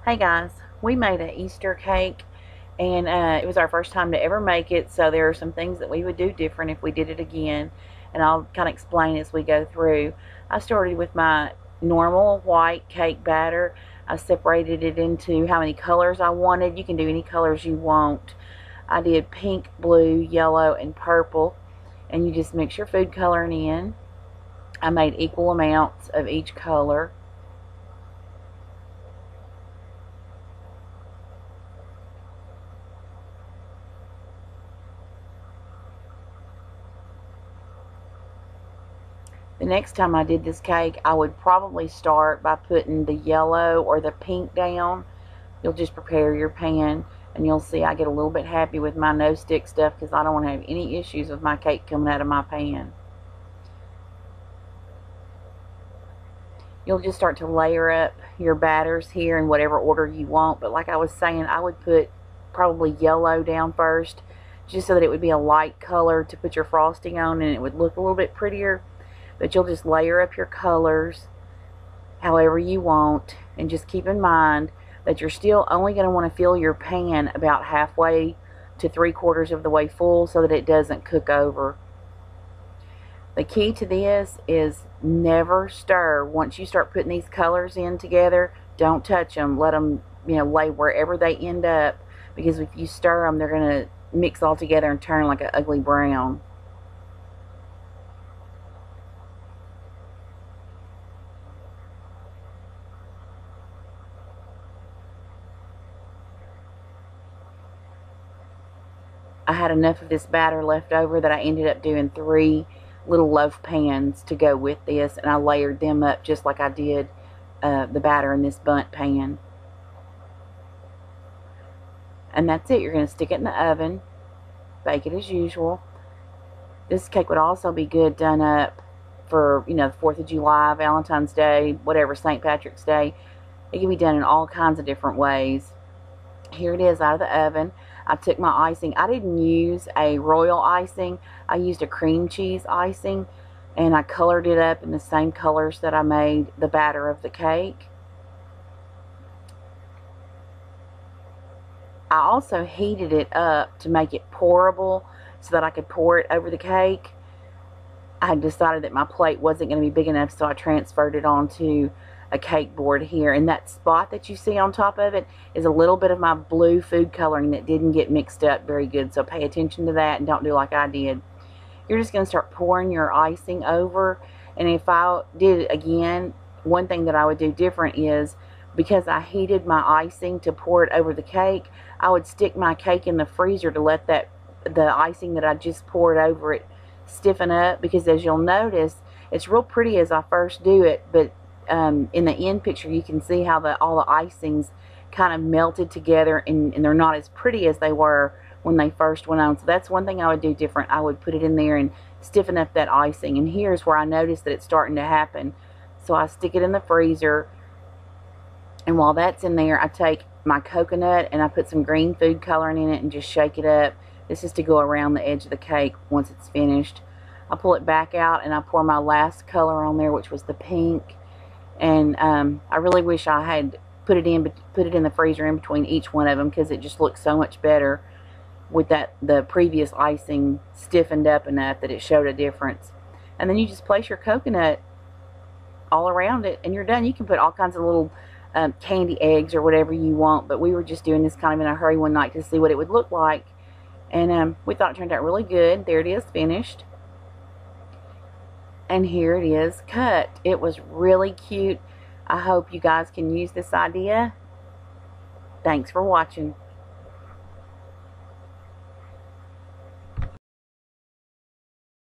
Hey guys, we made an Easter cake and it was our first time to ever make it, so there are some things that we would do different if we did it again, and I'll kind of explain as we go through. I started with my normal white cake batter. I separated it into how many colors I wanted. You can do any colors you want. I did pink, blue, yellow, and purple, and you just mix your food coloring in. I made equal amounts of each color. The next time I did this cake, I would probably start by putting the yellow or the pink down. You'll just prepare your pan, and you'll see I get a little bit happy with my no stick stuff because I don't want to have any issues with my cake coming out of my pan. You'll just start to layer up your batters here in whatever order you want, but like I was saying, I would put probably yellow down first just so that it would be a light color to put your frosting on and it would look a little bit prettier. But you'll just layer up your colors however you want, and just keep in mind that you're still only going to want to fill your pan about halfway to 3/4 of the way full so that it doesn't cook over. The key to this is never stir. Once you start putting these colors in together, don't touch them. Let them, lay wherever they end up, because if you stir them, they're going to mix all together and turn like an ugly brown. I had enough of this batter left over that I ended up doing 3 little loaf pans to go with this, and I layered them up just like I did the batter in this bundt pan. And that's it. You're going to stick it in the oven, bake it as usual. This cake would also be good done up for, the 4th of July, Valentine's Day, whatever, St. Patrick's Day. It can be done in all kinds of different ways. Here it is out of the oven. I took my icing. I didn't use a royal icing. I used a cream cheese icing, and I colored it up in the same colors that I made the batter of the cake. I also heated it up to make it pourable so that I could pour it over the cake. I had decided that my plate wasn't going to be big enough, so I transferred it onto a cake board here, and that spot that you see on top of it is a little bit of my blue food coloring that didn't get mixed up very good, so pay attention to that and don't do like I did. You're just going to start pouring your icing over, and if I did it again, one thing that I would do different is, because I heated my icing to pour it over the cake, I would stick my cake in the freezer to let the icing that I just poured over it stiffen up, because as you'll notice, it's real pretty as I first do it, but in the end picture you can see how all the icings kind of melted together, and they're not as pretty as they were when they first went on. So that's one thing I would do different. I would put it in there and stiffen up that icing, and here's where I noticed that it's starting to happen. So I stick it in the freezer, and while that's in there, I take my coconut and I put some green food coloring in it and just shake it up. This is to go around the edge of the cake once it's finished. I pull it back out and I pour my last color on there, which was the pink. And I really wish I had put it in the freezer in between each one of them, because it just looks so much better with the previous icing stiffened up enough that it showed a difference. And then you just place your coconut all around it and you're done. You can put all kinds of little candy eggs or whatever you want, but we were just doing this kind of in a hurry one night to see what it would look like, and we thought it turned out really good. There it is, finished. And here it is cut. It was really cute. I hope you guys can use this idea. Thanks for watching.